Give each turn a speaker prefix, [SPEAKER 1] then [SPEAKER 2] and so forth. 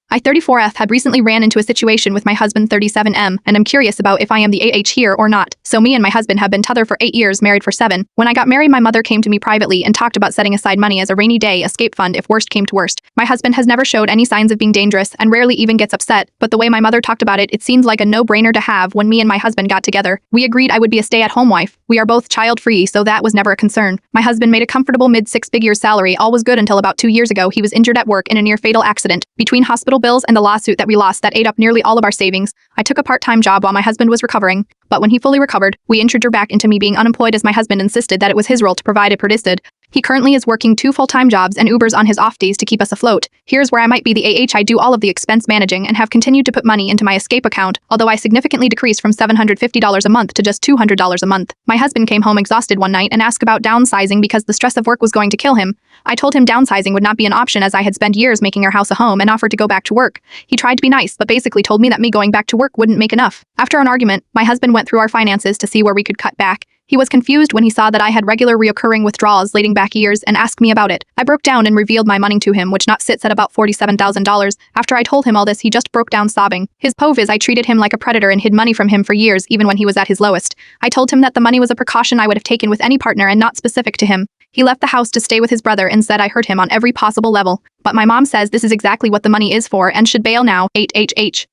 [SPEAKER 1] I 34F had recently ran into a situation with my husband 37M, and I'm curious about if I am the AH here or not. So me and my husband have been together for 8 years, married for 7. When I got married, my mother came to me privately and talked about setting aside money as a rainy day escape fund if worst came to worst. My husband has never showed any signs of being dangerous and rarely even gets upset, but the way my mother talked about it, it seemed like a no-brainer to have when me and my husband got together. We agreed I would be a stay-at-home wife. We are both child-free, so that was never a concern. My husband made a comfortable mid-six-figure salary. All was good until about 2 years ago. He was injured at work in a near-fatal accident. Between hospital bills and the lawsuit that we lost that ate up nearly all of our savings, I took a part-time job while my husband was recovering. But when he fully recovered, we injured her back into me being unemployed as my husband insisted that it was his role to provide it persisted. He currently is working 2 full-time jobs and Ubers on his off days to keep us afloat. Here's where I might be the AH. I do all of the expense managing and have continued to put money into my escape account, although I significantly decreased from $750 a month to just $200 a month. My husband came home exhausted one night and asked about downsizing because the stress of work was going to kill him. I told him downsizing would not be an option as I had spent years making our house a home and offered to go back to work. He tried to be nice, but basically told me that me going back to work wouldn't make enough. After an argument, my husband went through our finances to see where we could cut back. He was confused when he saw that I had regular reoccurring withdrawals dating back years and asked me about it. I broke down and revealed my money to him, which not sits at about $47,000. After I told him all this, he just broke down sobbing. His pove is I treated him like a predator and hid money from him for years, even when he was at his lowest. I told him that the money was a precaution I would have taken with any partner and not specific to him. He left the house to stay with his brother and said I hurt him on every possible level. But my mom says this is exactly what the money is for and should bail now. 8HH.